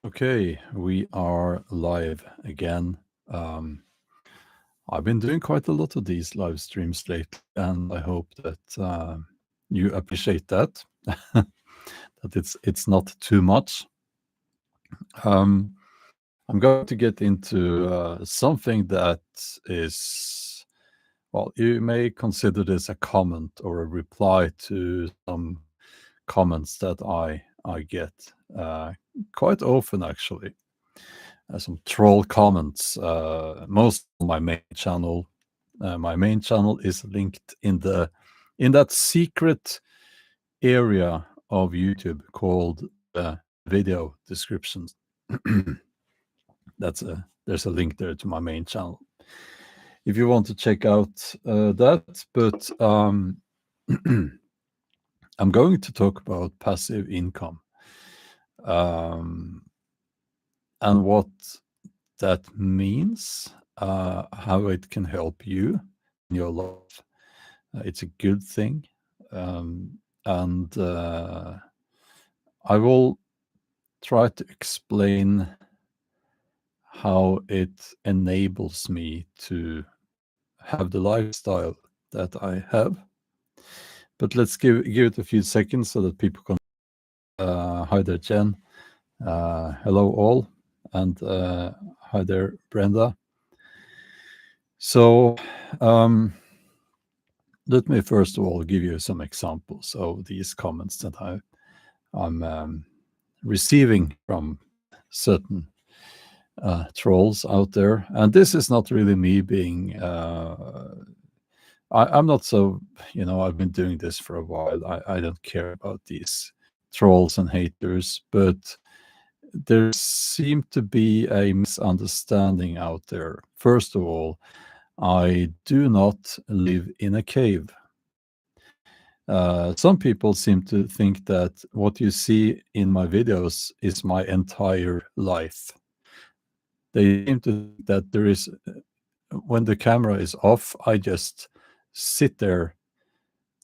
Okay, we are live again. I've been doing quite a lot of these live streams lately, and I hope that you appreciate that, that it's not too much. Um, I'm going to get into something that is, well, you may consider this a comment or a reply to some comments that I get quite often, actually. Some troll comments. Most on my main channel. My main channel is linked in that secret area of YouTube called video descriptions. There's a link there to my main channel if you want to check out that. But I'm going to talk about passive income, and what that means, how it can help you in your life. It's a good thing. And I will try to explain how it enables me to have the lifestyle that I have. But let's give it a few seconds so that people can. Hi there, Jen. Hello, all. And hi there, Brenda. So, let me first of all give you some examples of these comments that I'm receiving from certain trolls out there. And this is not really me being. I'm not so. I've been doing this for a while. I don't care about these trolls and haters, but there seemed to be a misunderstanding out there. First of all, I do not live in a cave. Some people seem to think that what you see in my videos is my entire life. They seem to think that there is, when the camera is off, I just sit there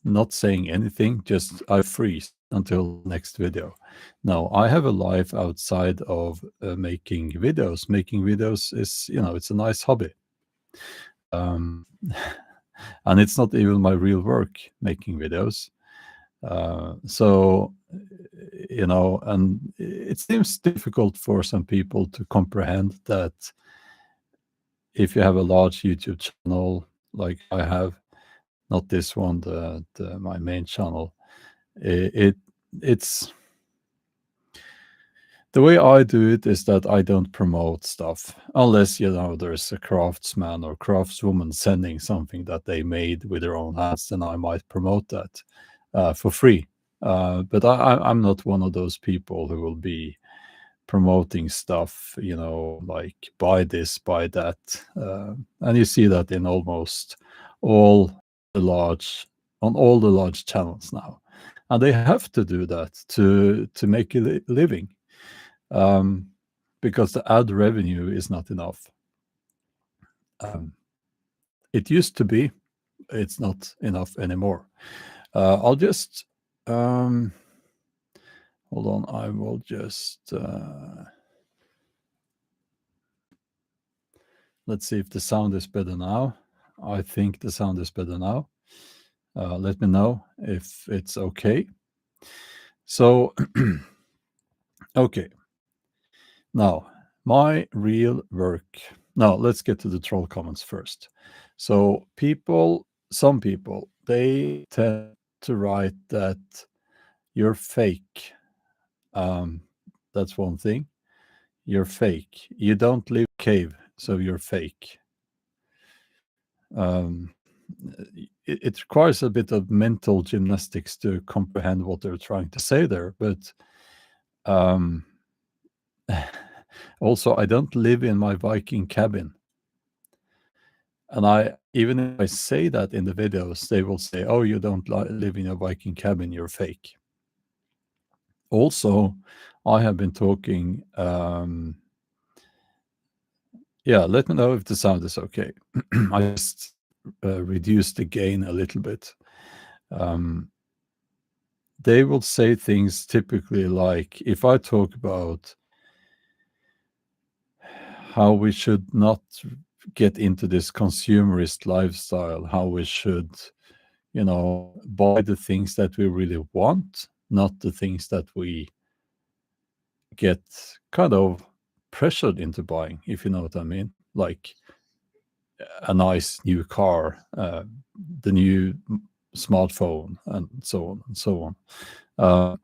not saying anything, just I freeze until next video. No, I have a life outside of making videos. Making videos is, it's a nice hobby. And it's not even my real work, making videos. So, and it seems difficult for some people to comprehend that if you have a large YouTube channel like I have, not this one, my main channel, it's the way I do it is that I don't promote stuff unless there's a craftsman or craftswoman sending something that they made with their own hands. Then I might promote that for free. But I'm not one of those people who will be promoting stuff, like buy this, buy that. And you see that in almost all all the large channels now. And they have to do that to make a living, because the ad revenue is not enough. It used to be, it's not enough anymore. I'll just hold on. I will just let's see if the sound is better now. I think the sound is better now. Let me know if it's okay. So, okay. Now, my real work. Now, let's get to the troll comments first. So, some people, they tend to write that you're fake. That's one thing. You're fake. You don't live in a cave, so you're fake. It requires a bit of mental gymnastics to comprehend what they're trying to say there. But also, I don't live in my Viking cabin. And even if I say that in the videos, they will say, "Oh, you don't live in a Viking cabin, you're fake." Also, I have been talking. Yeah, let me know if the sound is okay. I just reduced the gain a little bit. They will say things typically like, if I talk about how we should not get into this consumerist lifestyle, how we should, buy the things that we really want, not the things that we get kind of pressured into buying, if you know what I mean. Like a nice new car, the new smartphone, and so on and so on.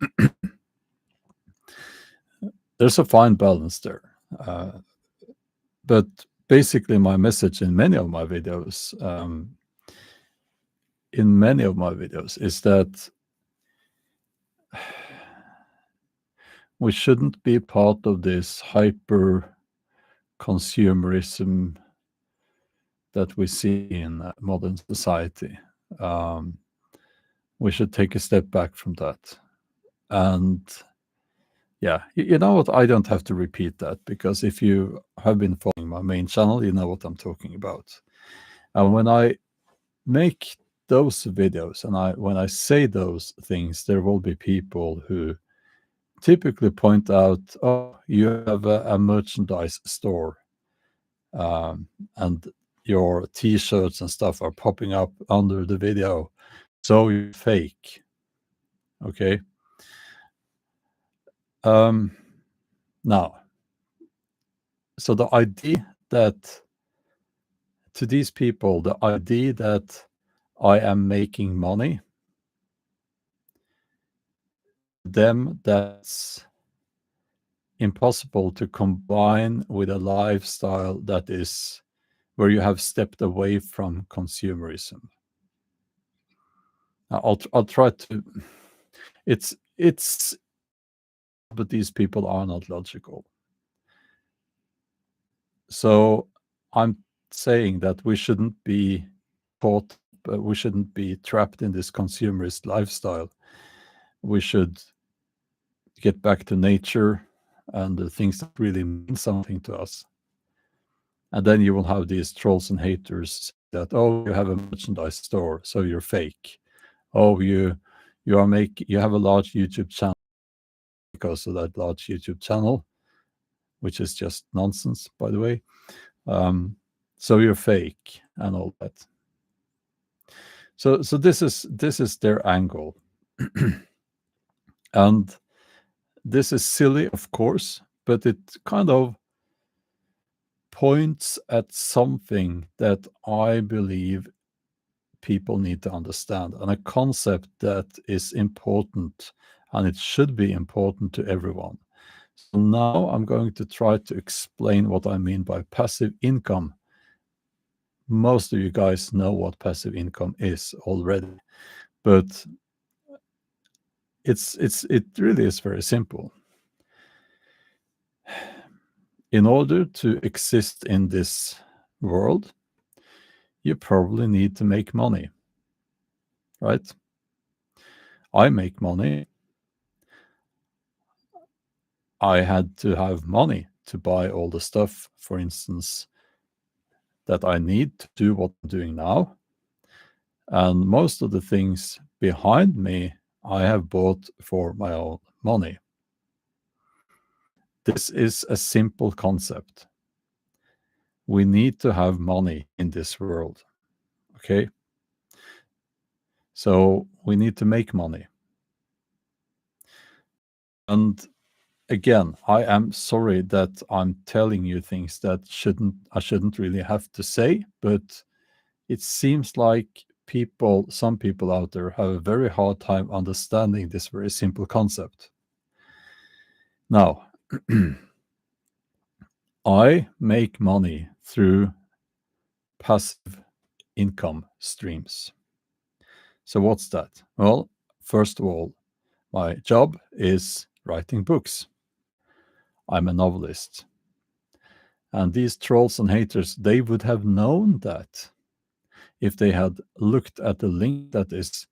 There's a fine balance there. But basically, my message in many of my videos, is that we shouldn't be part of this hyper consumerism that we see in modern society. We should take a step back from that. And yeah, you know what? I don't have to repeat that, because if you have been following my main channel, you know what I'm talking about. And when I make those videos and when I say those things, there will be people who typically point out, oh, you have a merchandise store, and your t-shirts and stuff are popping up under the video, so you're fake. Okay. Now, so the idea that to these people, the idea that I am making money, them, that's impossible to combine with a lifestyle that is where you have stepped away from consumerism. I'll try to. It's, but these people are not logical. So I'm saying that we shouldn't be caught, we shouldn't be trapped in this consumerist lifestyle. We should get back to nature and the things that really mean something to us. And then you will have these trolls and haters that, oh, you have a merchandise store, so you're fake. Oh, you have a large YouTube channel because of that large YouTube channel, which is just nonsense, by the way. So you're fake and all that. So this is their angle. And this is silly, of course, but it kind of points at something that I believe people need to understand, and a concept that is important, and it should be important to everyone. So now I'm going to try to explain what I mean by passive income. Most of you guys know what passive income is already, but it really is very simple. In order to exist in this world, you probably need to make money, right? I make money. I had to have money to buy all the stuff, for instance, that I need to do what I'm doing now. And most of the things behind me, I have bought for my own money. This is a simple concept. We need to have money in this world, okay? So we need to make money. And again, I am sorry that I'm telling you things that I shouldn't really have to say, but it seems like some people out there have a very hard time understanding this very simple concept. Now, I make money through passive income streams. So what's that? Well, first of all, my job is writing books. I'm a novelist. And these trolls and haters, they would have known that if they had looked at the link that is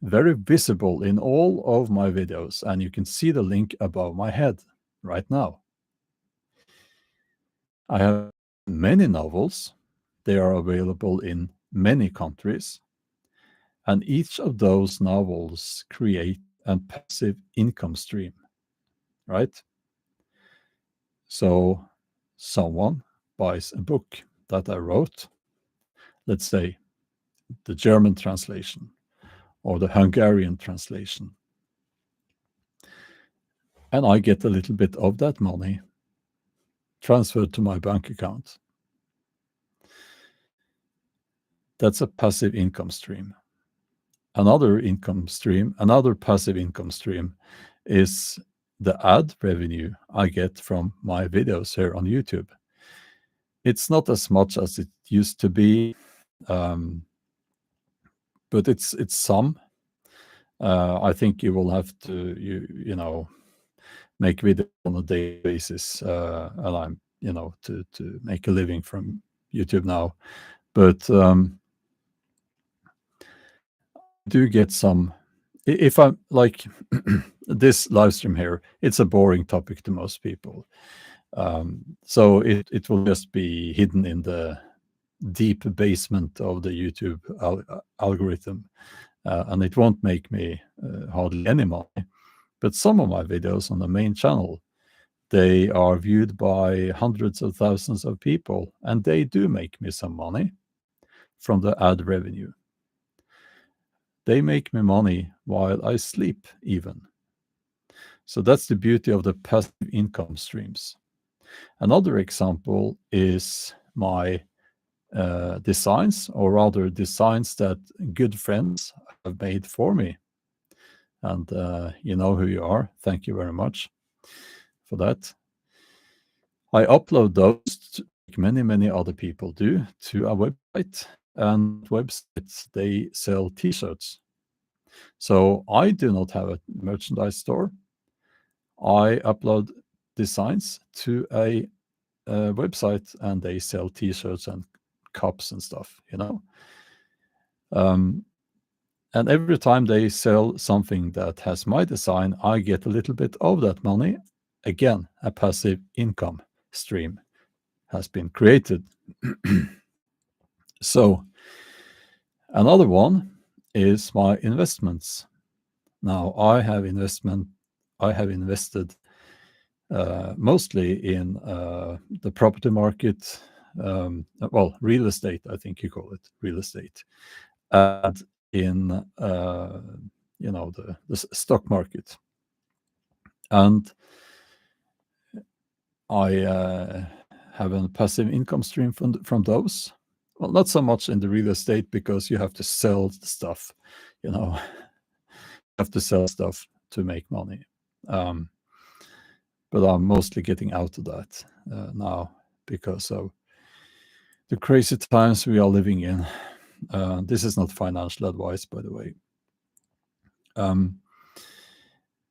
very visible in all of my videos. And you can see the link above my head right now. I have many novels. They are available in many countries. And each of those novels create a passive income stream, right? So someone buys a book that I wrote, let's say the German translation or the Hungarian translation, and I get a little bit of that money transferred to my bank account, that's a passive income stream. Another passive income stream is the ad revenue I get from my videos here on YouTube. It's not as much as it used to be, but it's some. I think you will have to make videos on a daily basis, and I'm to make a living from YouTube now. But do get some. If I'm like this live stream here, it's a boring topic to most people. So it will just be hidden in the deep basement of the YouTube algorithm, and it won't make me hardly any money. But some of my videos on the main channel, they are viewed by hundreds of thousands of people, and they do make me some money from the ad revenue. They make me money while I sleep even. So that's the beauty of the passive income streams. Another example is my designs, or rather designs that good friends have made for me. And you know who you are. Thank you very much for that. I upload those, like many other people do, to a website. And websites, they sell t-shirts. So I do not have a merchandise store. I upload designs to a website, and they sell t-shirts and cups and stuff, and every time they sell something that has my design, I get a little bit of that money. Again, a passive income stream has been created. So another one is my investments. Now I have invested mostly in the property market, real estate, I think you call it, real estate, and in the stock market. And I have a passive income stream from those. Well, not so much in the real estate, because you have to sell the stuff, you have to sell stuff to make money. But I'm mostly getting out of that now because of the crazy times we are living in. This is not financial advice, by the way.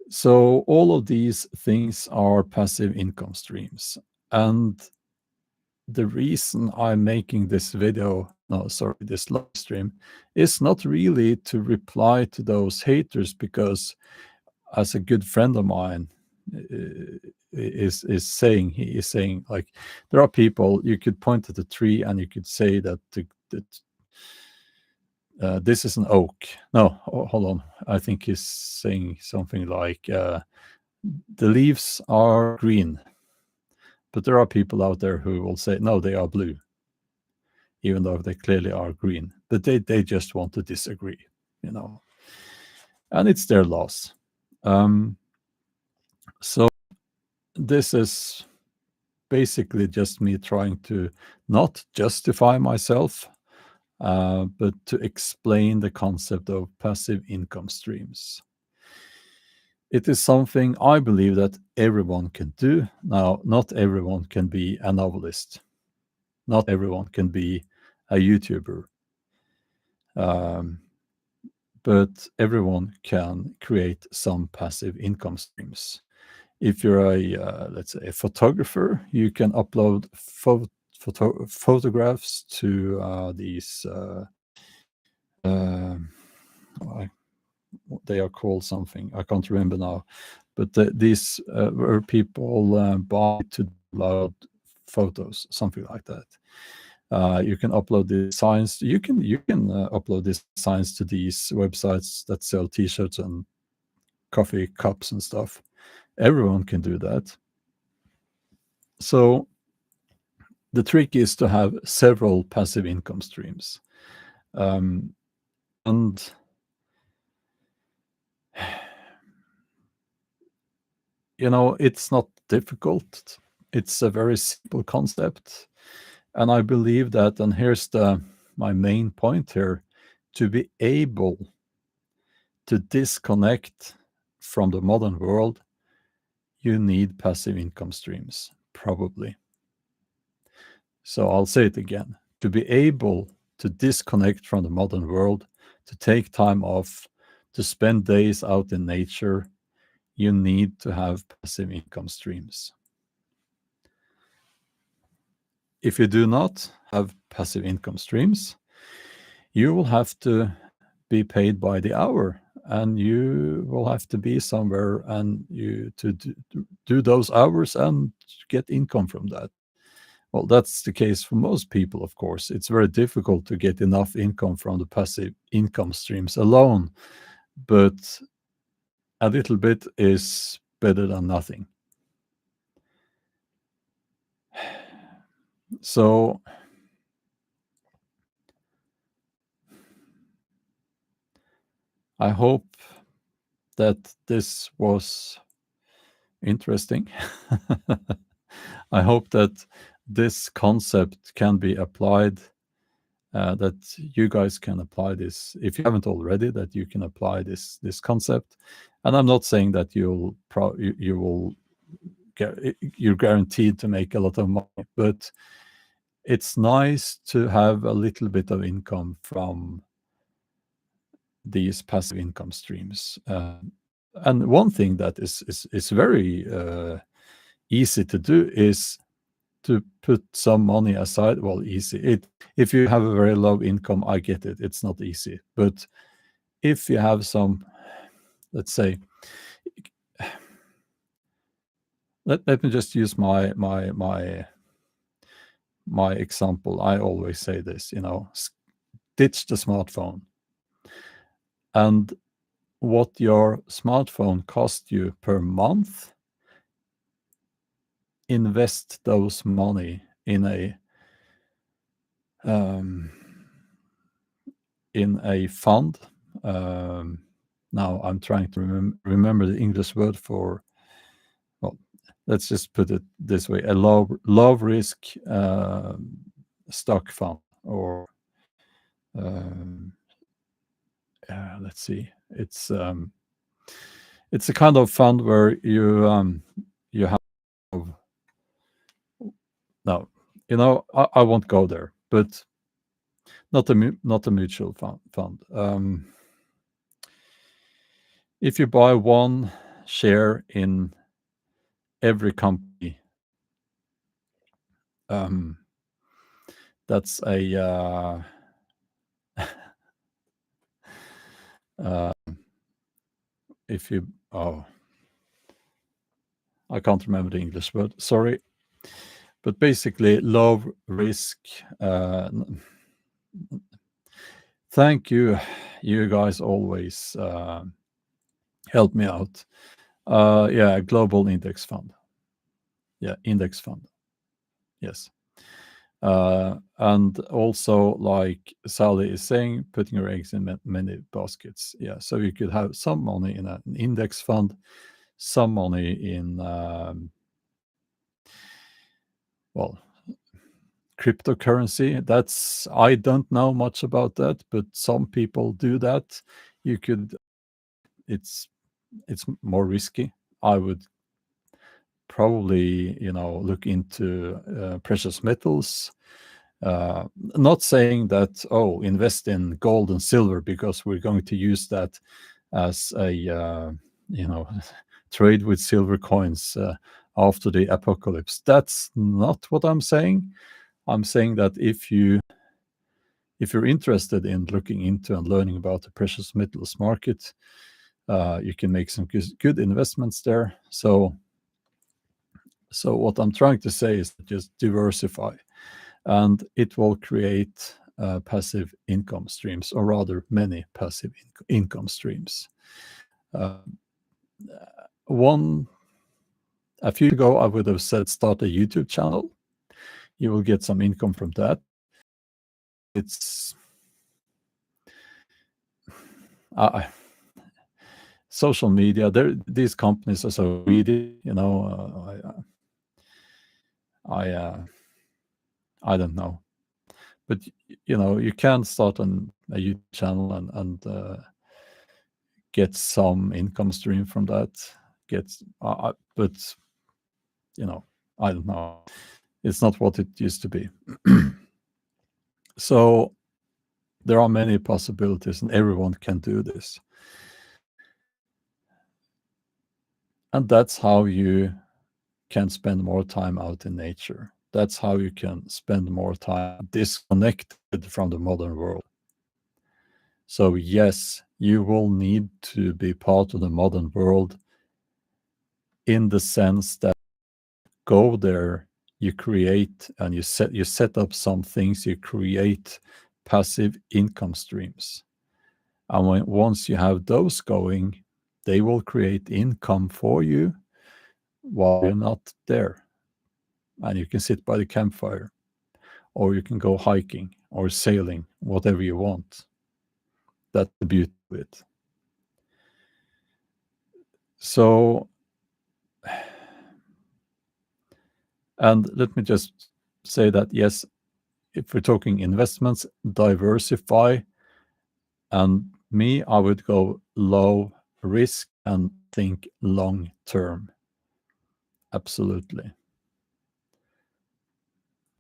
So all of these things are passive income streams. And the reason I'm making this this live stream, is not really to reply to those haters, because as a good friend of mine is saying, like, there are people, you could point at a tree and you could say that this is an oak. No, hold on. I think he's saying something like the leaves are green, but there are people out there who will say, no, they are blue, even though they clearly are green. But they just want to disagree, and it's their loss. So this is basically just me trying to not justify myself, but to explain the concept of passive income streams. It is something I believe that everyone can do. Now, not everyone can be a novelist. Not everyone can be a YouTuber. But everyone can create some passive income streams. If you're let's say, a photographer, you can upload photographs to these. They are called something, I can't remember now, but these where people buy to download photos, something like that. You can upload designs. You can upload these designs to these websites that sell T-shirts and coffee cups and stuff. Everyone can do that. So the trick is to have several passive income streams. And it's not difficult. It's a very simple concept. And I believe that, and here's my main point here, to be able to disconnect from the modern world, you need passive income streams, probably. So I'll say it again. To be able to disconnect from the modern world, to take time off, to spend days out in nature, you need to have passive income streams. If you do not have passive income streams, you will have to be paid by the hour, and you will have to be somewhere and to do those hours and get income from that. Well, that's the case for most people, of course. It's very difficult to get enough income from the passive income streams alone, but a little bit is better than nothing. So I hope that this was interesting. I hope that this concept can be applied, that you guys can apply this, if you haven't already, that you can apply this concept. And I'm not saying that you're guaranteed to make a lot of money, but it's nice to have a little bit of income from these passive income streams. And one thing that is very easy to do is to put some money aside. Well, easy. If you have a very low income, I get it. It's not easy. But if you have some, let's say, let me just use my example. I always say this, ditch the smartphone. And what your smartphone costs you per month, invest those money in a fund. Now I'm trying to remember the English word for, well, let's just put it this way: a low risk stock fund, or let's see, it's a kind of fund where you have, no, I won't go there, but not a mutual fund. If you buy one share in every company, that's a if you I can't remember the English word, sorry, but basically low risk. Thank you, you guys always help me out. Yeah, global index fund. Yeah, index fund. Yes. And also, like Sally is saying, putting your eggs in many baskets. Yeah, so you could have some money in an index fund, some money in, well, cryptocurrency. I don't know much about that, but some people do that. It's more risky. I would probably, look into precious metals. Not saying that, invest in gold and silver because we're going to use that as a, trade with silver coins after the apocalypse. That's not what I'm saying. I'm saying that if you're interested in looking into and learning about the precious metals market, you can make some good investments there. So what I'm trying to say is just diversify, and it will create passive income streams, or rather many passive income streams. A few years ago, I would have said start a YouTube channel. you will get some income from that. It's social media. These companies are so greedy, I don't know, but you can start a YouTube channel and get some income stream from that. But I don't know. It's not what it used to be. So there are many possibilities, and everyone can do this. And that's how you can spend more time out in nature. That's how you can spend more time disconnected from the modern world. So yes, you will need to be part of the modern world in the sense that go there, you create and you set up some things, you create passive income streams. And once you have those going, they will create income for you while you're not there. And you can sit by the campfire, or you can go hiking or sailing, whatever you want. That's the beauty of it. So, and let me just say that, yes, if we're talking investments, diversify. And me, I would go low risk and think long term. Absolutely.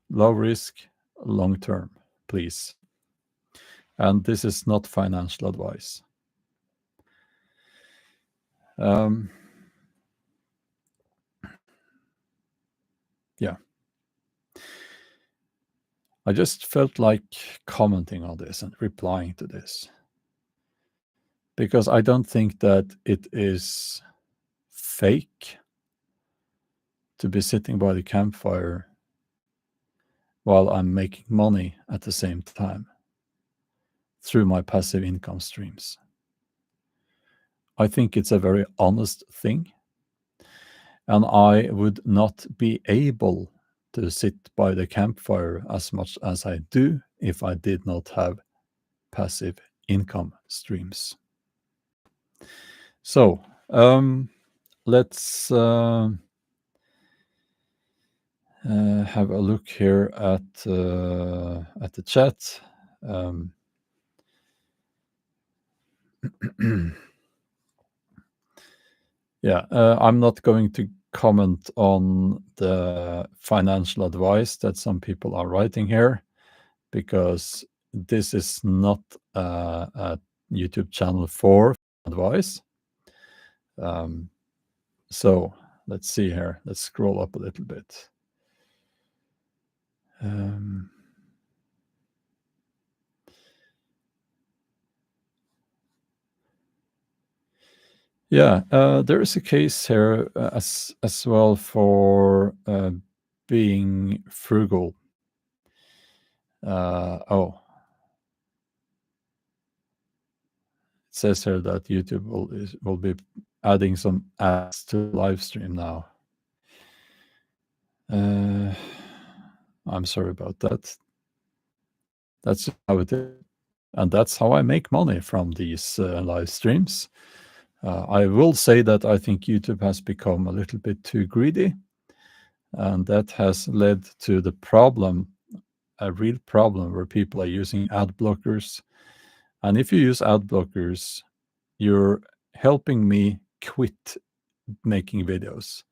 Low risk, long term, please. And this is not financial advice. Yeah. I just felt like commenting on this and replying to this, because I don't think that it is fake to be sitting by the campfire while I'm making money at the same time through my passive income streams. I think it's a very honest thing, and I would not be able to sit by the campfire as much as I do if I did not have passive income streams. So let's have a look here at the chat. Yeah, I'm not going to comment on the financial advice that some people are writing here, because this is not a YouTube channel for advice. So let's see here. Let's scroll up a little bit. Yeah, there is a case here as well for being frugal. Oh, it says here that YouTube will be adding some ads to live stream now. I'm sorry about that. That's how it is, and that's how I make money from these live streams. I will say that I think YouTube has become a little bit too greedy, and that has led to the problem, a real problem, where people are using ad blockers. And if you use ad blockers, you're helping me quit making videos.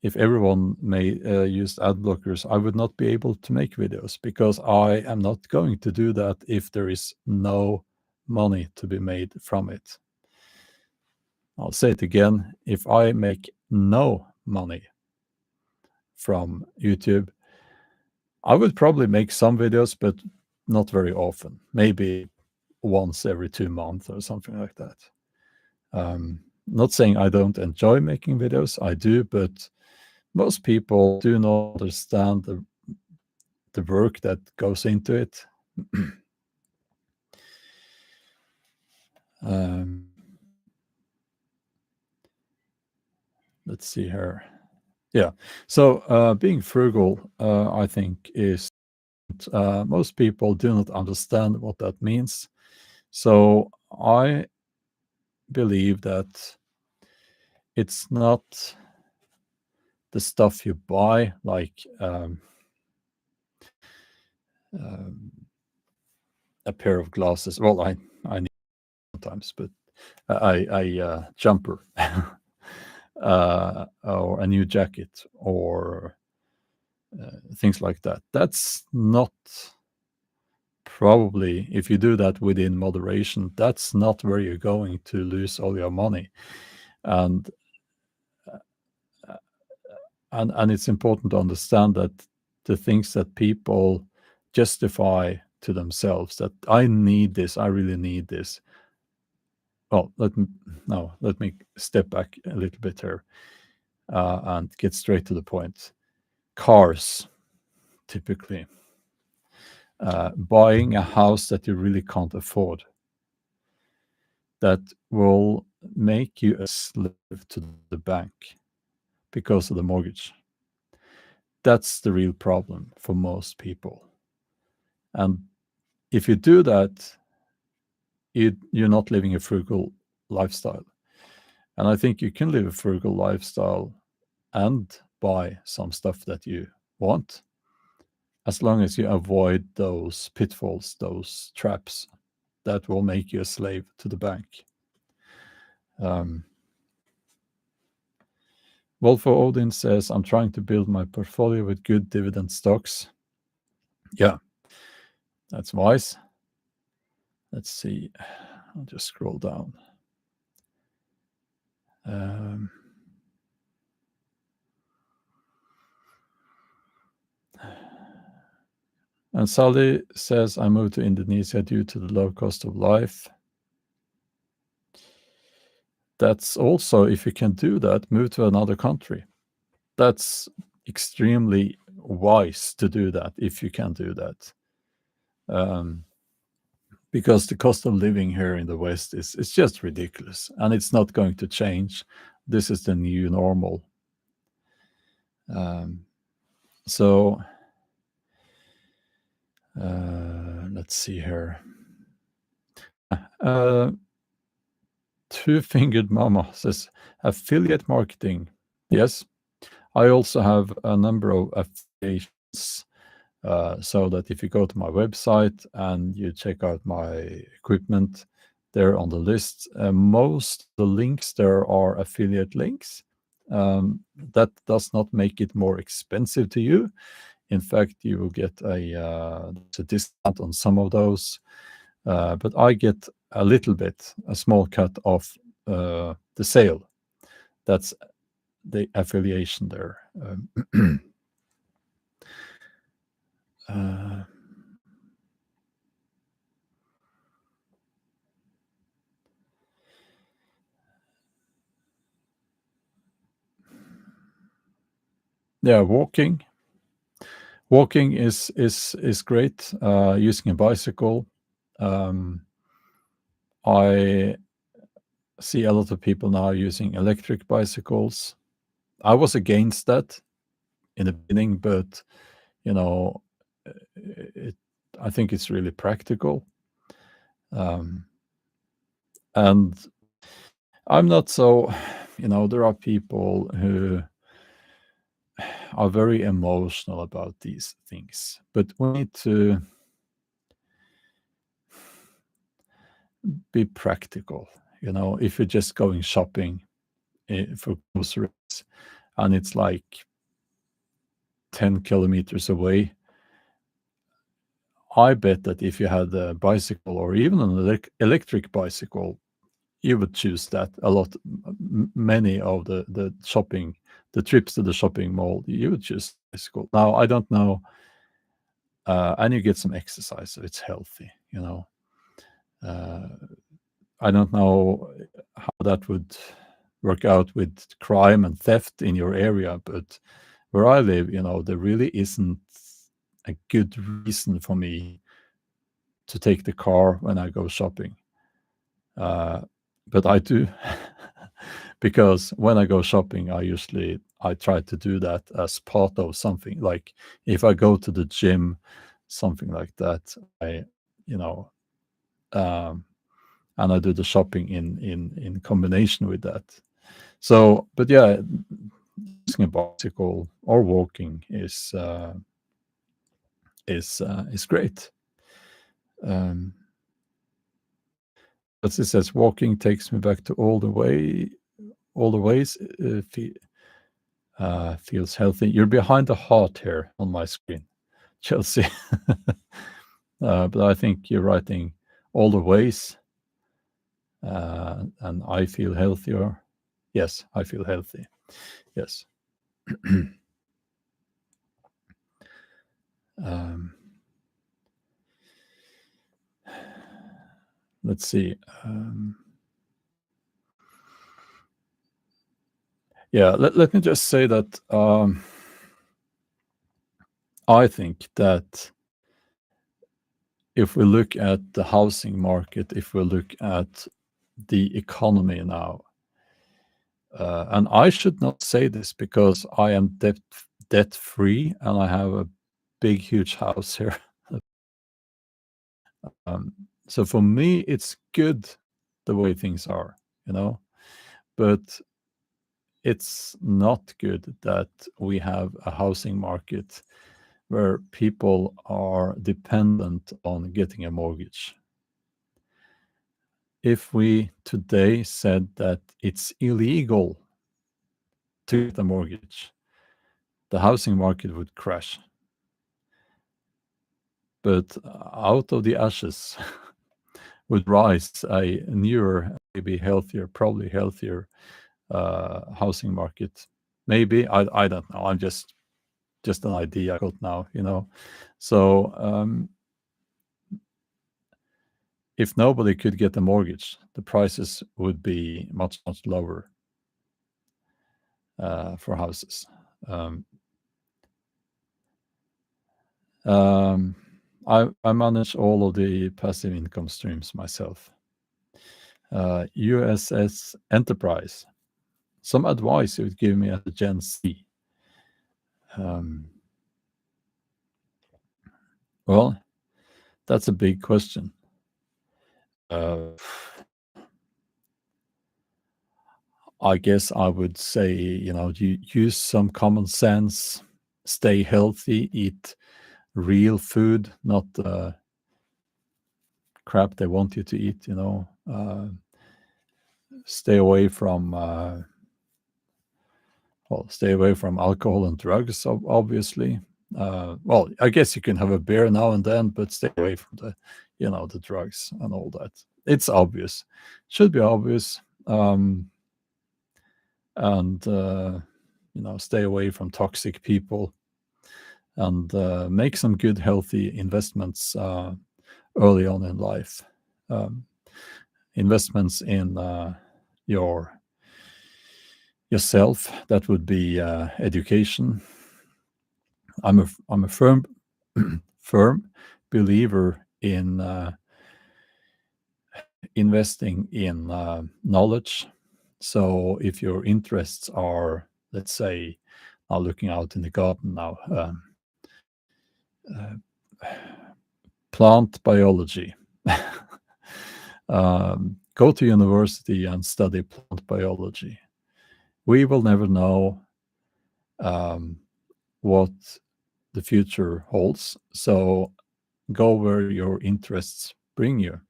If everyone may use ad blockers, I would not be able to make videos, because I am not going to do that if there is no money to be made from it. I'll say it again. If I make no money from YouTube, I would probably make some videos, but not very often. Maybe once every 2 months or something like that. Not saying I don't enjoy making videos. I do, but most people do not understand the work that goes into it. Let's see here. Yeah. So being frugal, I think, is most people do not understand what that means. So I believe that it's not the stuff you buy, like um, a pair of glasses. Well, I need sometimes, but a jumper or a new jacket or things like that. That's not probably, if you do that within moderation, that's not where you're going to lose all your money. And and it's important to understand that the things that people justify to themselves, that I need this, I really need this. Well, let me step back a little bit here and get straight to the point. Cars, typically, buying a house that you really can't afford, that will make you a slave to the bank because of the mortgage. That's the real problem for most people. And if you do that, you're not living a frugal lifestyle. And I think you can live a frugal lifestyle and buy some stuff that you want, as long as you avoid those pitfalls, those traps that will make you a slave to the bank. Um, Wolf Odin says, I'm trying to build my portfolio with good dividend stocks. Yeah, that's wise. Let's see. I'll just scroll down. And Sally says, I moved to Indonesia due to the low cost of life. That's also, if you can do that, move to another country. That's extremely wise to do that, if you can do that. Because the cost of living here in the West is just ridiculous, and it's not going to change. This is the new normal. So let's see here. Two-fingered mama says, affiliate marketing. Yes, I also have a number of affiliations, so that if you go to my website and you check out my equipment, they're on the list. Most of the links there are affiliate links. That does not make it more expensive to you. In fact, you will get a discount on some of those. But I get a little bit, a small cut of the sale. That's the affiliation there. Yeah, walking is great. Using a bicycle. I see a lot of people now using electric bicycles. I was against that in the beginning, but you know, I think it's really practical. And I'm not so, there are people who are very emotional about these things, but we need to be practical. If you're just going shopping for groceries and it's like 10 kilometers away, I bet that if you had a bicycle or even an electric bicycle, you would choose that a lot. Many of the shopping, the trips to the shopping mall, you would choose bicycle. Now, I don't know, and you get some exercise, so it's healthy. I don't know how that would work out with crime and theft in your area, but where I live, there really isn't a good reason for me to take the car when I go shopping. But I do, because when I go shopping, I usually I try to do that as part of something. Like if I go to the gym, something like that, you know, um, and I do the shopping in combination with that. So, but yeah, using a bicycle or walking is great. But it says walking takes me back to all the ways. Feels healthy. You're behind the heart here on my screen, Chelsea. But I think you're writing all the ways, and I feel healthier. Yes, I feel healthy. Yes. um, let's see. Yeah, let me just say that I think that if we look at the housing market, if we look at the economy now, and I should not say this because I am debt free and I have a big, huge house here. So for me, it's good the way things are, you know, but it's not good that we have a housing market where people are dependent on getting a mortgage. If we today said that it's illegal to get a mortgage, the housing market would crash. But out of the ashes would rise a newer, maybe healthier, probably healthier housing market. Maybe I don't know. I'm just an idea I got now, you know. So if nobody could get a mortgage, the prices would be much lower for houses. I manage all of the passive income streams myself. USS Enterprise. Some advice you would give me as a Gen Z. Well, that's a big question. I guess I would say, you know, use some common sense, stay healthy, eat real food, not crap they want you to eat, you know. Stay away from stay away from alcohol and drugs, obviously. Well, I guess you can have a beer now and then, but stay away from the, you know, the drugs and all that. It's obvious, should be obvious. And you know, stay away from toxic people, and make some good, healthy investments early on in life. Investments in yourself. That would be education. I'm a firm firm believer in investing in knowledge. So if your interests are, let's say, now looking out in the garden now, plant biology. Go to university and study plant biology. We will never know what the future holds. So go where your interests bring you.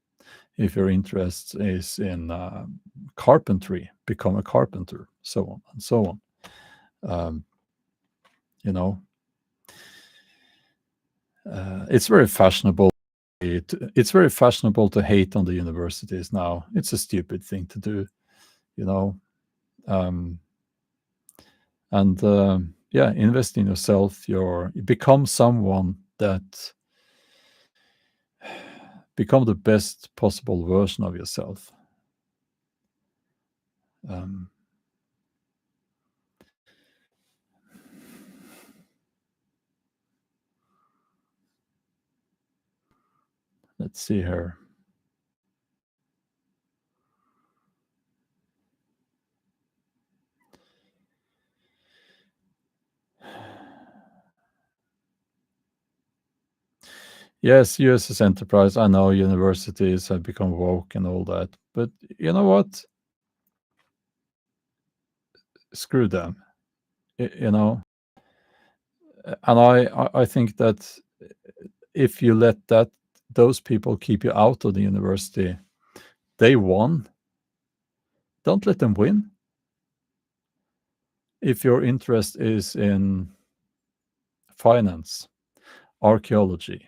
If your interest is in carpentry, become a carpenter, so on and so on. You know, it's very fashionable. It's very fashionable to hate on the universities now. It's a stupid thing to do, you know. And yeah, invest in yourself. You become someone that become the best possible version of yourself. Let's see here. Yes, USS Enterprise. I know universities have become woke and all that, but you know what? Screw them. You know, and I think that if you let those people keep you out of the university, they won. Don't let them win. If your interest is in finance, archaeology,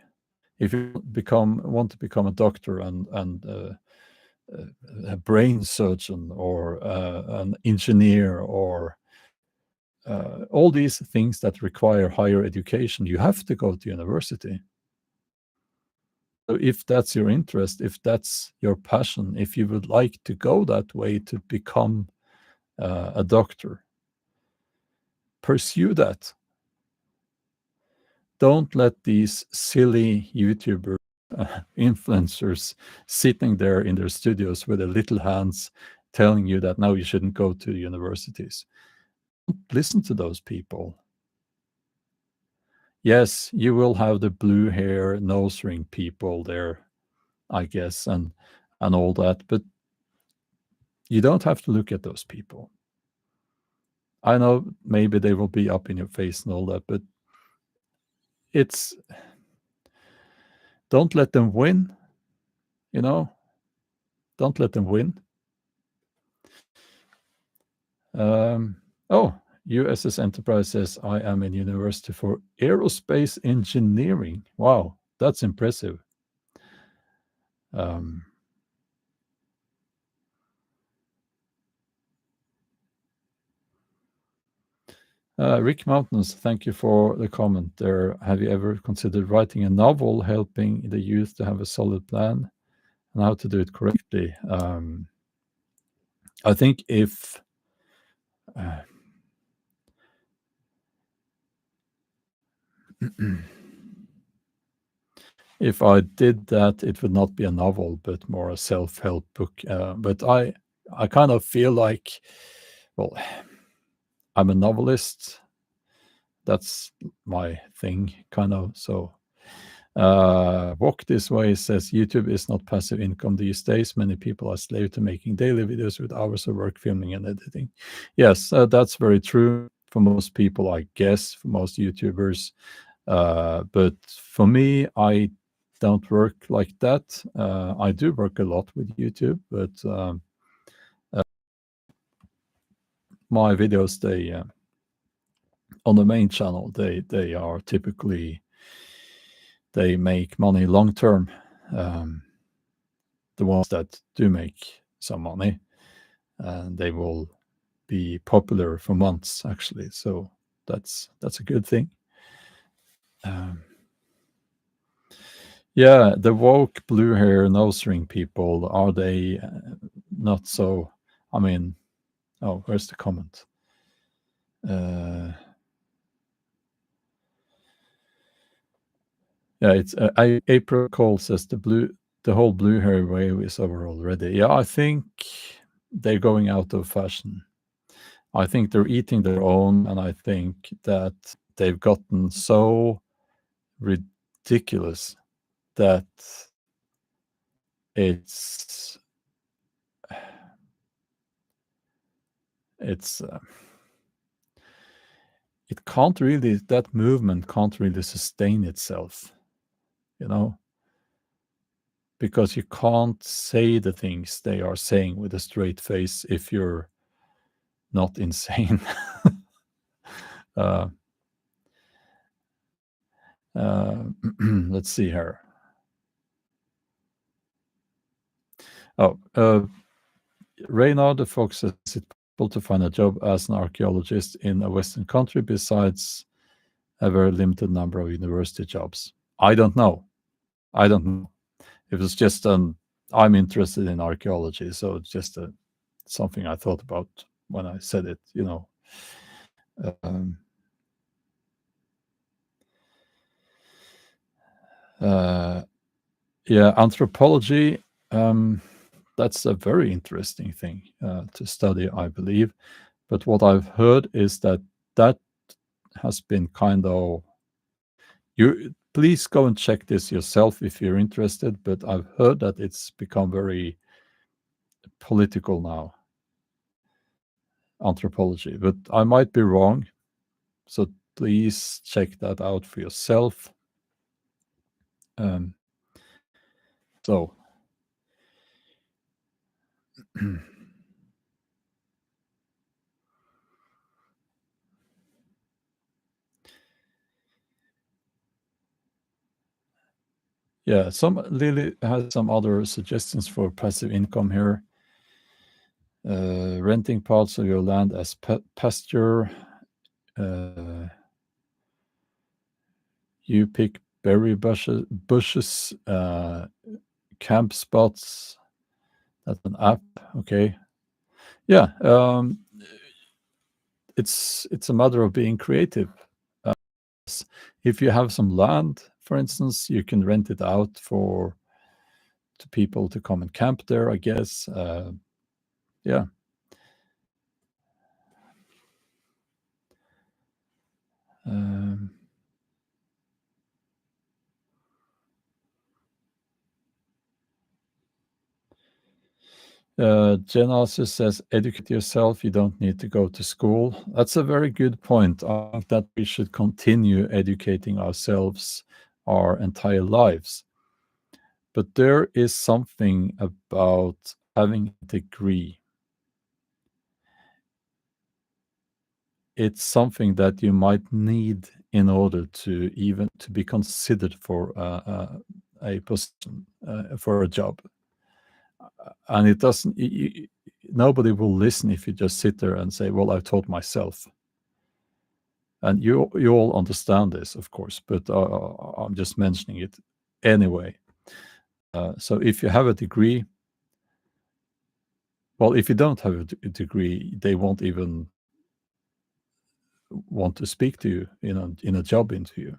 if you want to become a doctor a brain surgeon or an engineer or all these things that require higher education, you have to go to university. So if that's your interest, if that's your passion, if you would like to go that way to become a doctor, pursue that. Don't let these silly YouTuber influencers sitting there in their studios with their little hands telling you that now you shouldn't go to universities. Don't listen to those people. Yes, you will have the blue hair, nose ring people there, I guess, and all that, but you don't have to look at those people. I know maybe they will be up in your face and all that, but it's don't let them win, you know? Don't let them win. Oh, USS Enterprise says, I am in university for aerospace engineering. Wow, that's impressive. Rick Mountains, thank you for the comment there. Have you ever considered writing a novel helping the youth to have a solid plan and how to do it correctly? I think if I did that, it would not be a novel, but more a self-help book. But I kind of feel like, well, I'm a novelist. That's my thing, kind of. So, Walk This Way says YouTube is not passive income these days. Many people are slave to making daily videos with hours of work filming and editing. Yes, that's very true for most people, I guess, for most YouTubers. But for me, I don't work like that. I do work a lot with YouTube, but my videos, they on the main channel, they are typically they make money long term. The ones that do make some money, and they will be popular for months actually. So that's a good thing. Yeah, the woke blue hair nose ring people, are they not so? I mean, oh, where's the comment? Yeah, it's April Cole says the whole blue hair wave is over already. Yeah, I think they're going out of fashion. I think they're eating their own, and I think that they've gotten so ridiculous that it's it's it can't really that movement can't really sustain itself, you know, because you can't say the things they are saying with a straight face if you're not insane. uh, let's see here. Oh, Reynard the Fox says it's possible to find a job as an archaeologist in a Western country besides a very limited number of university jobs. I don't know. I don't know. It was just I'm interested in archaeology, so it's just something I thought about when I said it. You know. Yeah, anthropology. That's a very interesting thing to study, I believe. But what I've heard is that has been kind of please go and check this yourself if you're interested, but I've heard that it's become very political now, anthropology, but I might be wrong. So please check that out for yourself. Um, so, yeah, Lily has some other suggestions for passive income here. Renting parts of your land as pasture. You pick berry bushes, camp spots. That's an app. Okay. Yeah. It's a matter of being creative. If you have some land, for instance, you can rent it out to people to come and camp there, I guess. Yeah. Um, Jen also says, educate yourself. You don't need to go to school. That's a very good point. I think that we should continue educating ourselves our entire lives. But there is something about having a degree. It's something that you might need in order to even to be considered for a position, for a job. And it doesn't, nobody will listen if you just sit there and say, well, I've taught myself. And you all understand this, of course, but I'm just mentioning it anyway. So if you have a degree, well, if you don't have a degree, they won't even want to speak to you in a job interview.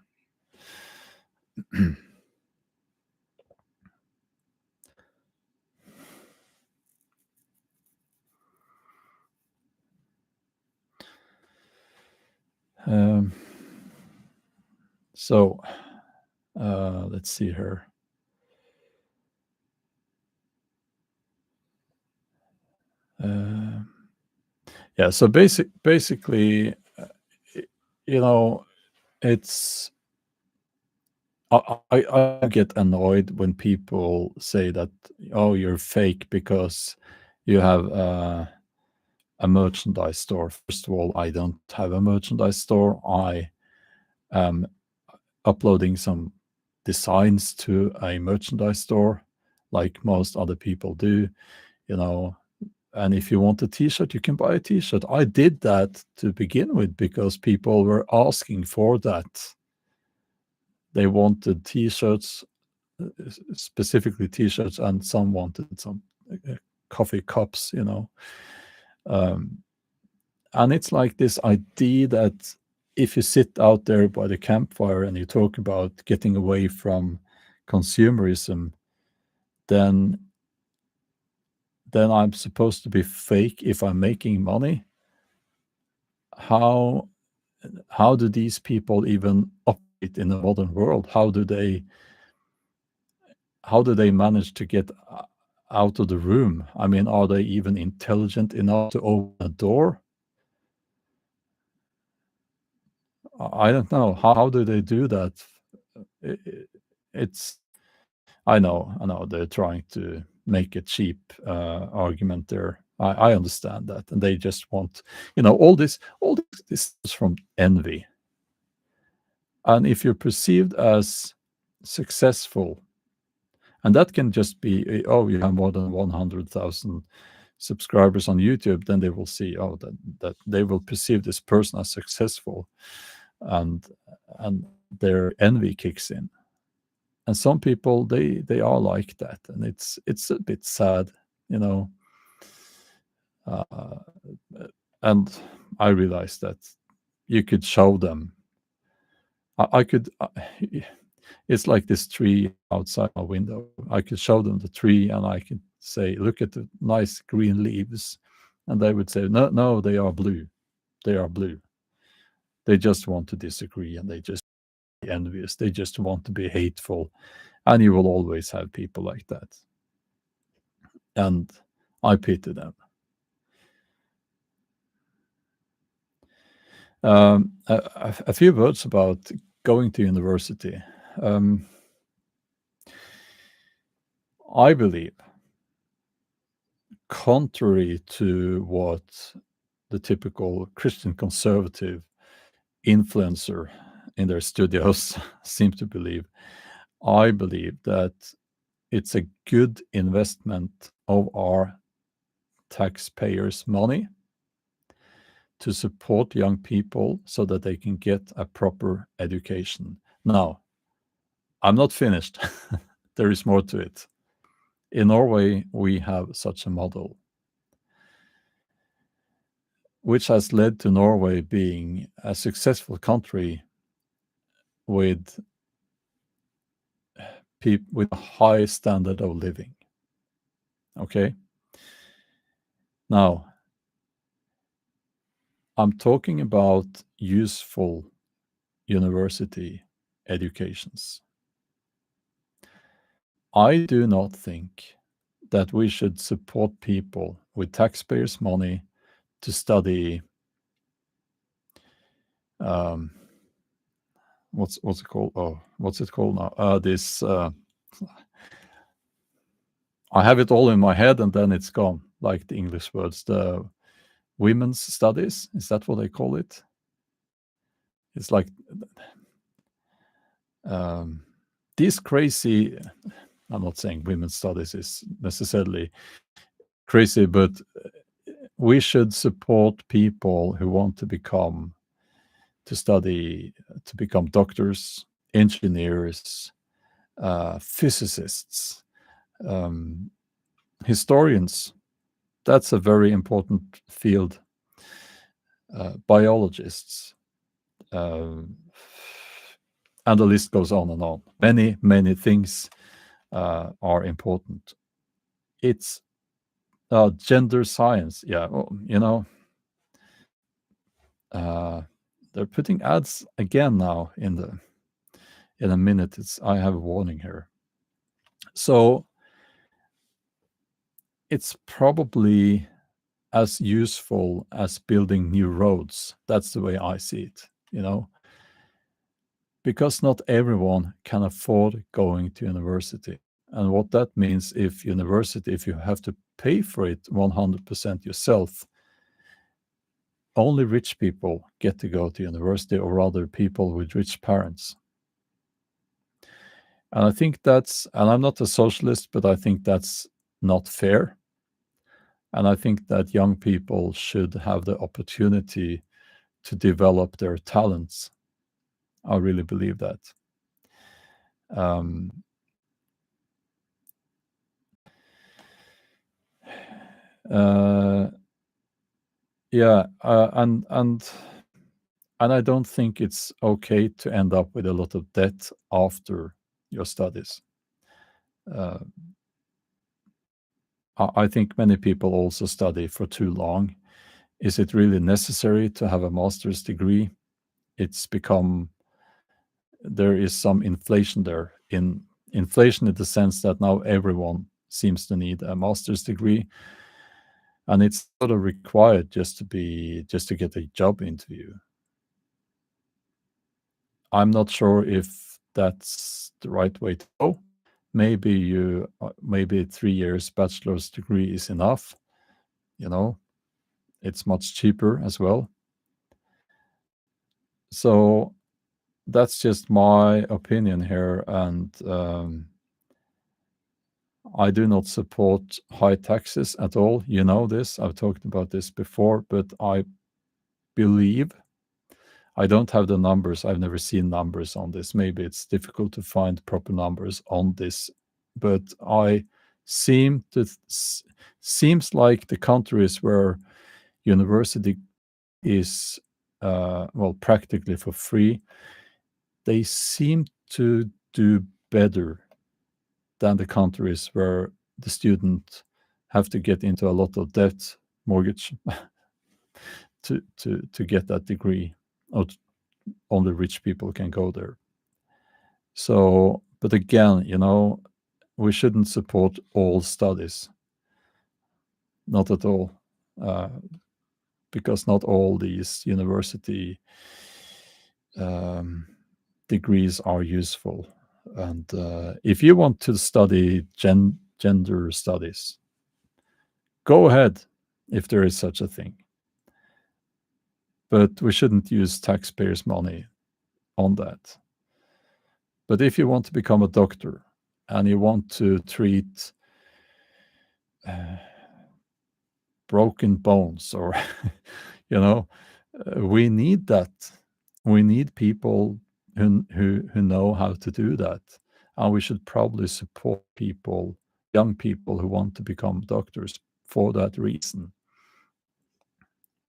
So let's see here. Yeah, so basically, you know, it's I get annoyed when people say that, oh, you're fake because you have a merchandise store. First of all, I don't have a merchandise store. I am uploading some designs to a merchandise store like most other people do, you know. And if you want a t-shirt, you can buy a t-shirt. I did that to begin with because people were asking for that. They wanted t-shirts, specifically t-shirts, and some wanted some coffee cups, you know. And it's like this idea that if you sit out there by the campfire and you talk about getting away from consumerism, then I'm supposed to be fake if I'm making money. How do these people even operate in the modern world? How do they manage to get out of the room? I mean, are they even intelligent enough to open a door? I don't know. How do they do that? It's I know they're trying to make a cheap argument there. I understand that, and they just want, all this is from envy. And if you're perceived as successful, and that can just be, oh, you have more than 100,000 subscribers on YouTube, then they will see, oh, that they will perceive this person as successful, and their envy kicks in. And some people, they are like that, and it's a bit sad, you know. And I realized that you could show them. I could. It's like this tree outside my window. I could show them the tree, and I could say, "Look at the nice green leaves," and they would say, "No, no, they are blue. They are blue. They just want to disagree, and they just." be envious. They just want to be hateful. And you will always have people like that. And I pity them. A few words about going to university. I believe, contrary to what the typical Christian conservative influencer in their studios seem to believe, I believe that it's a good investment of our taxpayers' money to support young people so that they can get a proper education. Now, I'm not finished. There is more to it. In Norway, we have such a model, which has led to Norway being a successful country with with a high standard of living. Okay? Now, I'm talking about useful university educations. I do not think that we should support people with taxpayers' money to study what's it called? Oh, what's it called now? This I have it all in my head and then it's gone, like the English words. The women's studies, is that what they call it? It's like these crazy. I'm not saying women's studies is necessarily crazy, but we should support people who want to become doctors, engineers, physicists, historians. That's a very important field. Biologists, and the list goes on and on. Many, many things are important. It's gender science. Yeah, well, they're putting ads again now in a minute. I have a warning here. So it's probably as useful as building new roads. That's the way I see it, because not everyone can afford going to university. And what that means, if you have to pay for it 100% yourself, only rich people get to go to university, or rather people with rich parents. And I think and I'm not a socialist, but I think that's not fair. And I think that young people should have the opportunity to develop their talents. I really believe that. Yeah, and I don't think it's okay to end up with a lot of debt after your studies. I think many people also study for too long. Is it really necessary to have a master's degree? There is some inflation there. Inflation in the sense that now everyone seems to need a master's degree, and it's sort of required just to get a job interview. I'm not sure if that's the right way to go. Maybe 3 years bachelor's degree is enough. It's much cheaper as well. So that's just my opinion here, and I do not support high taxes at all. You know this. I've talked about this before, but I believe, I don't have the numbers. I've never seen numbers on this. Maybe it's difficult to find proper numbers on this, but seems like the countries where university is practically for free, they seem to do better than the countries where the student have to get into a lot of debt, mortgage, to get that degree. Only rich people can go there. So, but again, we shouldn't support all studies, not at all, because not all these university degrees are useful. And if you want to study gender studies, go ahead, if there is such a thing. But we shouldn't use taxpayers' money on that. But if you want to become a doctor and you want to treat broken bones, or we need that. We need people who know how to do that, and we should probably support young people who want to become doctors for that reason.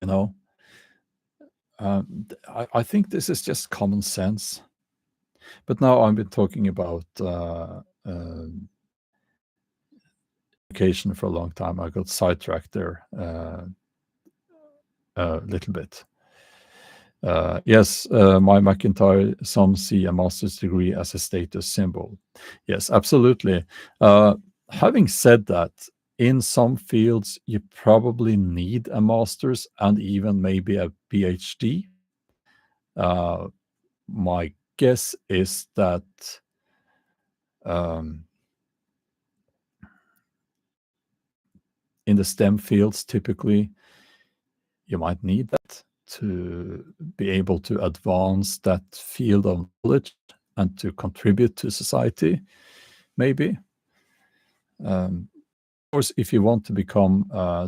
You know, I think this is just common sense. But now I've been talking about education for a long time. I got sidetracked there a little bit. Yes, my McIntyre, some see a master's degree as a status symbol. Yes, absolutely. Having said that, in some fields, you probably need a master's and even maybe a PhD. My guess is that in the STEM fields, typically, you might need that to be able to advance that field of knowledge and to contribute to society, maybe. Of course, if you want to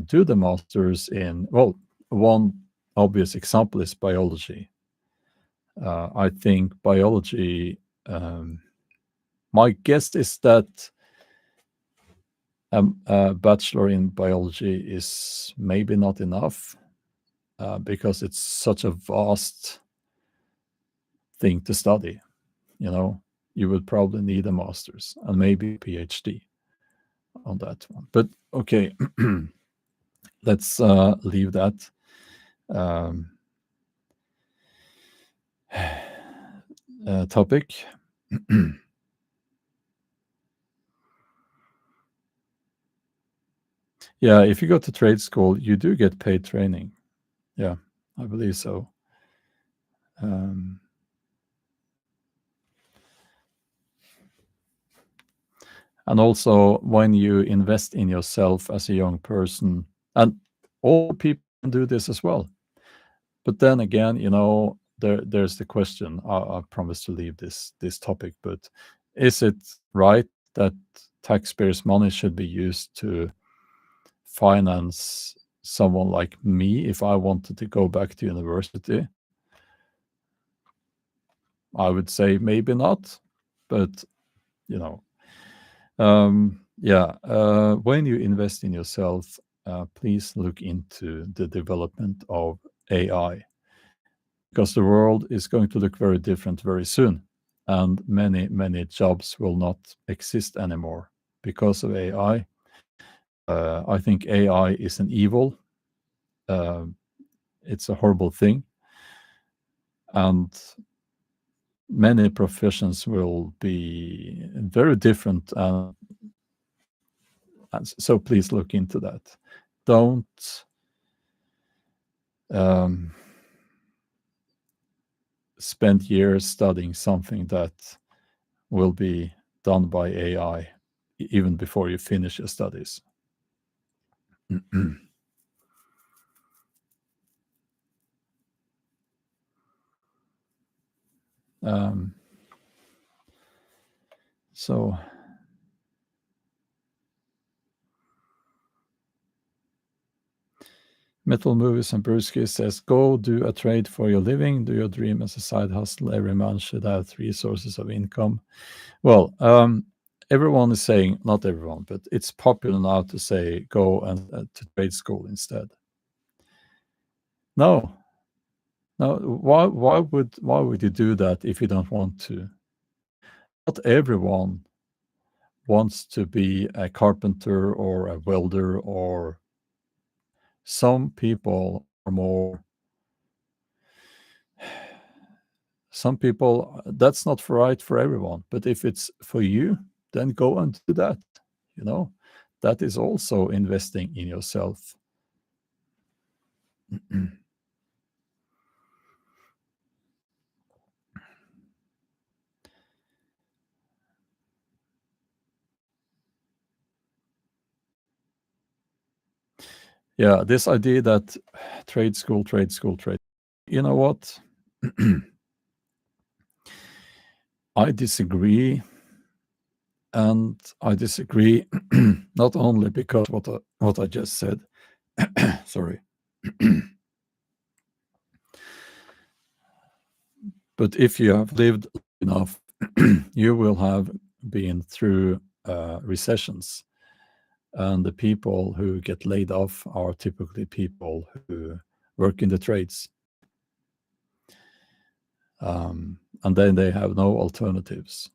do the masters in, well, one obvious example is biology. I think biology, my guess is that a bachelor in biology is maybe not enough because it's such a vast thing to study. You would probably need a master's and maybe a PhD on that one. But okay, let's leave that. Topic. Yeah, if you go to trade school, you do get paid training. Yeah, I believe so. And also, when you invest in yourself as a young person, and all people can do this as well. But then again, there's the question. I promise to leave this topic, but is it right that taxpayers' money should be used to finance someone like me if I wanted to go back to university? I would say maybe not, but when you invest in yourself, please look into the development of AI, because the world is going to look very different very soon, and many jobs will not exist anymore because of AI. I think AI is an evil. It's a horrible thing, and many professions will be very different. And so please look into that. Don't spend years studying something that will be done by AI even before you finish your studies. So Metal Movies and Brewski says, go do a trade for your living, do your dream as a side hustle. Every man should have 3 sources of income. Well, everyone is saying, not everyone, but it's popular now to say, go and to trade school instead. No. Why would you do that if you don't want to? Not everyone wants to be a carpenter or a welder, or some people are more some people, that's not right for everyone. But if it's for you, then go and do that. That is also investing in yourself. Yeah, this idea that trade school. You know what? I disagree, and I disagree not only because what I just said. Sorry. But if you have lived enough, you will have been through recessions. And the people who get laid off are typically people who work in the trades. And then they have no alternatives.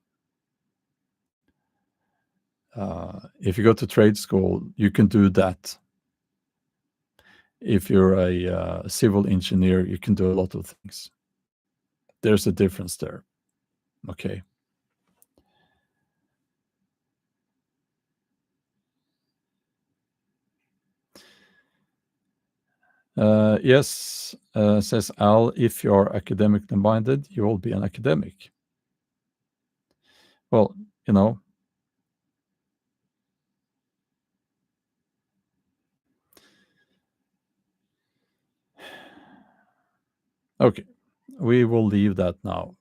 If you go to trade school, you can do that. If you're a civil engineer, you can do a lot of things. There's a difference there. Okay. Yes, says Al, if you're academically minded, you will be an academic. Well, okay, we will leave that now.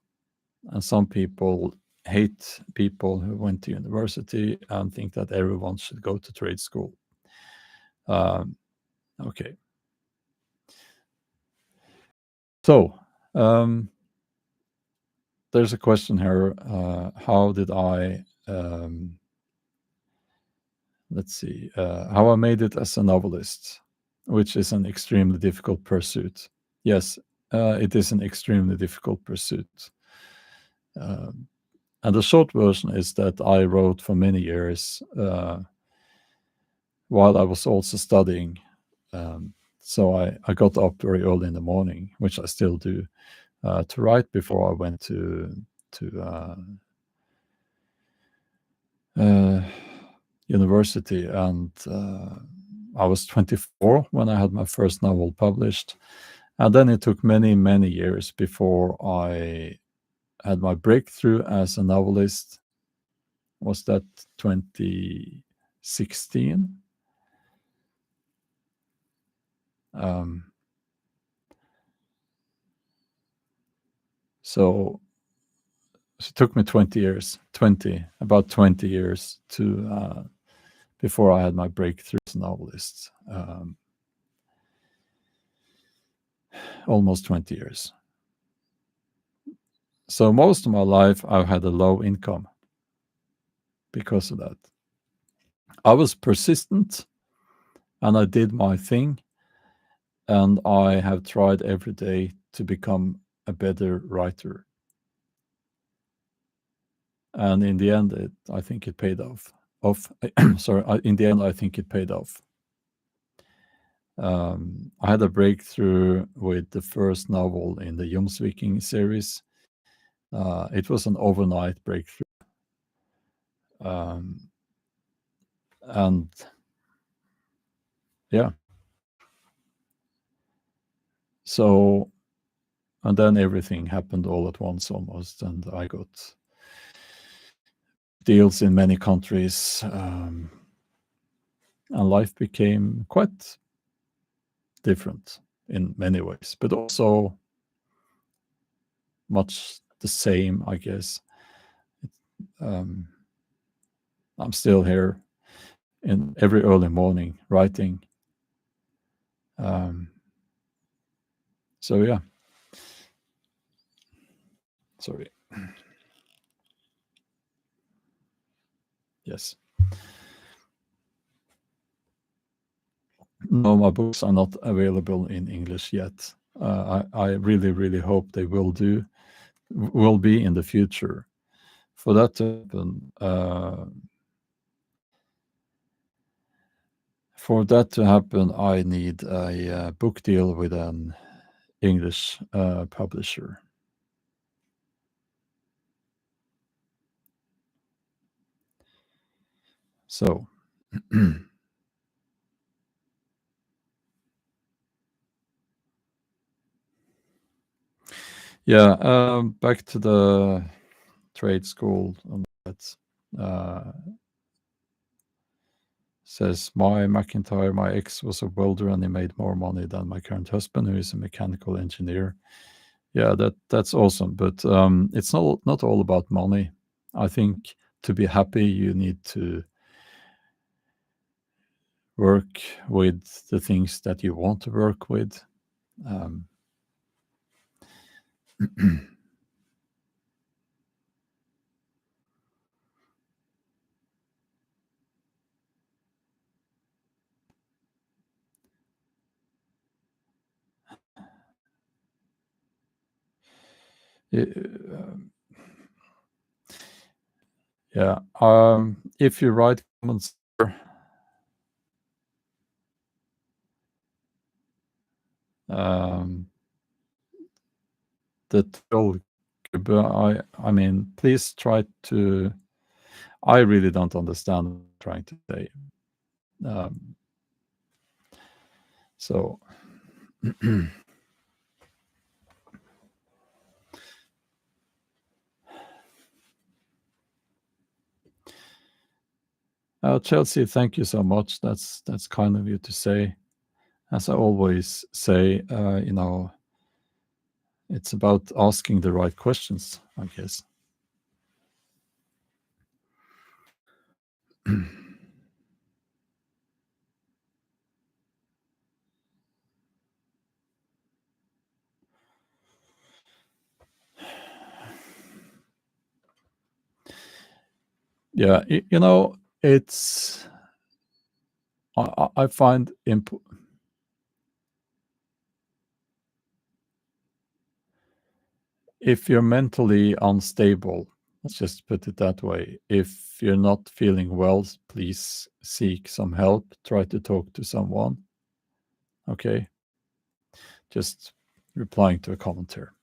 And some people hate people who went to university and think that everyone should go to trade school. Okay. So, there's a question here. How did I, let's see, how I made it as a novelist, which is an extremely difficult pursuit. Yes, it is an extremely difficult pursuit. And the short version is that I wrote for many years while I was also studying. So I got up very early in the morning, which I still do, to write before I went to university. And I was 24 when I had my first novel published. And then it took many, many years before I had my breakthrough as a novelist. Was that 2016? So it took me 20 years, about 20 years to before I had my breakthrough as a novelist. Almost 20 years. So most of my life, I've had a low income because of that. I was persistent and I did my thing. And I have tried every day to become a better writer. And in the end, I think it paid off. In the end, I think it paid off. I had a breakthrough with the first novel in the Jomsviking series. It was an overnight breakthrough. And yeah. So, and then everything happened all at once almost. And I got deals in many countries. And life became quite different in many ways, but also much the same, I guess. I'm still here in every early morning writing. So yeah. Sorry. Yes. No, my books are not available in English yet. I really, really hope they will be in the future. For that to happen, I need a book deal with an English publisher. So yeah, back to the trade school and that. Says my McIntyre, my ex was a welder and he made more money than my current husband, who is a mechanical engineer. Yeah, that's awesome, but it's not all about money. I think to be happy, you need to work with the things that you want to work with. Um, yeah, if you write comments, um, the troll, I mean, please try to. I really don't understand what I'm trying to say. Um, so Chelsea, thank you so much. That's kind of you to say. As I always say, it's about asking the right questions, I guess. Yeah, it's I find if you're mentally unstable, let's just put it that way. If you're not feeling well, please seek some help. Try to talk to someone. Okay, just replying to a comment here.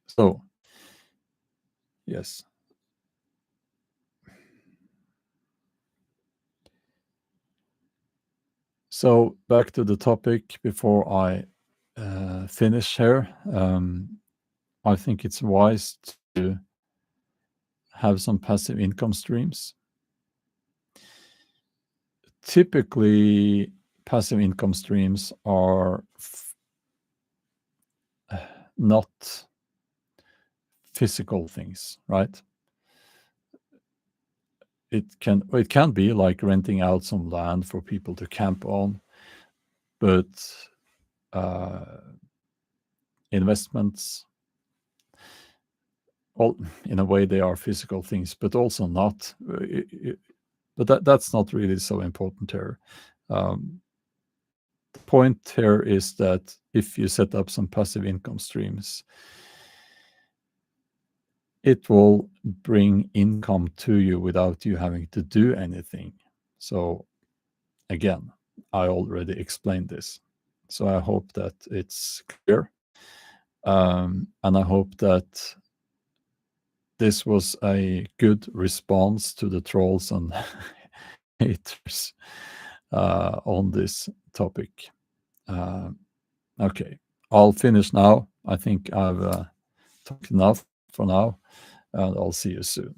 So, yes. So back to the topic before I finish here. I think it's wise to have some passive income streams. Typically, passive income streams are not physical things, right? It can be like renting out some land for people to camp on, but investments, all in a way they are physical things, but also not. But that's not really so important here. The point here is that if you set up some passive income streams, it will bring income to you without you having to do anything. So again, I already explained this. So I hope that it's clear. And I hope that this was a good response to the trolls and haters on this topic. Okay, I'll finish now. I think I've talked enough for now, and I'll see you soon.